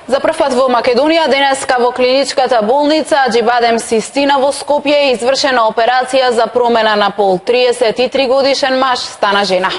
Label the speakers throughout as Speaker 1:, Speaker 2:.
Speaker 1: За прв пат во Македонија денеска во клиничката болница Аџибадем Систина во Скопје е извршена операција за промена на пол. 33 годишен маж стана жена.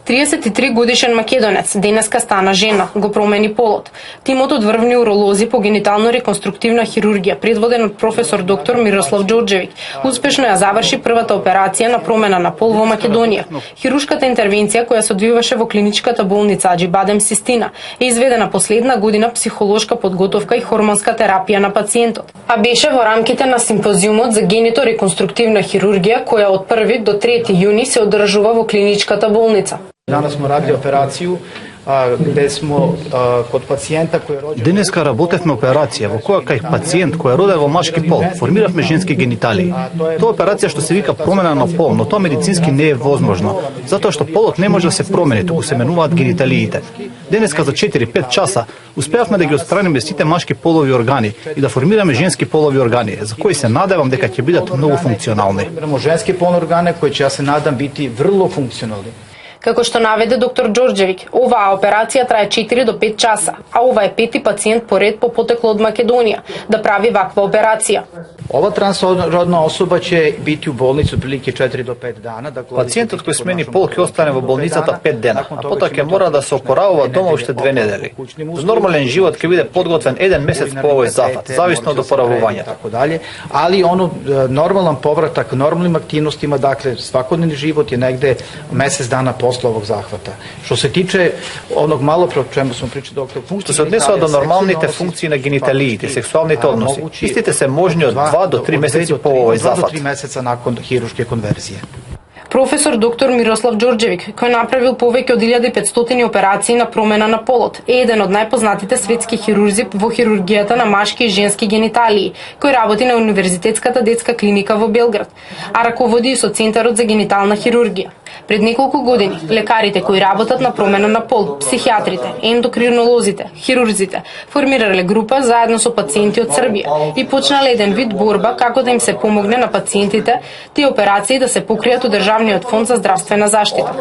Speaker 2: 33 годишен македонец денеска стана жена, го промени полот. Тимот од врвни уролози по генитално-реконструктивна хирургија, предводен од професор доктор Мирослав Ѓорѓевиќ, успешно ја заврши првата операција на промена на пол во Македонија. Хируршката интервенција која се одвиваше во клиничката болница Аџибадем Систина е изведена последна година психолошка подготовка и хормонска терапија на пациентот, а беше во рамките на симпозиумот за генито-реконструктивна хирургија која од 1 до 3 јуни се одржува во клиничката болница.
Speaker 3: Danas smo radili operaciju gde smo kod pacijenta koji je rođen...
Speaker 4: Денеска работевме операција во која кај пациент кој е роден во машки пол, формиравме женски гениталии. Тоа операција што се вика промена на пол, но тоа медицински не е возможно, затоа што полот не може да се промени, туку се менуваат гениталиите. Денеска за 4-5 часа успеавме да ги отстраниме сите машки полови органи и да формираме женски полови органи, за кои се надевам дека ќе бидат многу функционални.
Speaker 3: Ženski polni organe koji će, ja se nadam, biti vrlo funkcionalni.
Speaker 2: Како што наведе доктор Ѓорѓевиќ, оваа операција трае 4 до 5 часа, а ова е 5-ти пациент поред по потекло од Македонија да прави ваква операција.
Speaker 3: Ova transrodna osoba će biti u bolnici otprilike 4 do 5 dana.
Speaker 4: Пациентот кој смени пол ќе остане во болницата 5 дена, а потоа ќе мора да се опоравува дома уште 2 недели. За нормален живот ќе биде подготвен 1 месец по овој зафат, зависно од oporavувањето.
Speaker 3: Ali normalan povratak normalnim aktivnostima, dakle svakodnevni život je negde mesec dana posle ovog zahvata. Što se tiče onog malo pre o čemu smo pričali doktor,
Speaker 4: што се однесува до нормалните функции на гениталиите, сексуалните односи, истите се можни од 2 до 3 месеци по овој зафат.
Speaker 3: 3 месеца након хируршке конверзije.
Speaker 2: Професор доктор Мирослав Ѓорѓевиќ, кој направил повеќе од 1500 операции на промена на полот, е еден од најпознатите светски хирурзи во хирургијата на машки и женски гениталии, кој работи на Универзитетската детска клиника во Белград, а раководи и со Центарот за генитална хирургија. Пред неколку години, лекарите кои работат на промена на пол, психијатрите, ендокринолозите, хирурзите, формирале група заедно со пациенти од Србија и почнале еден вид борба како да им се помогне на пациентите тие операции да се покријат од Државниот фонд за здравствена заштита.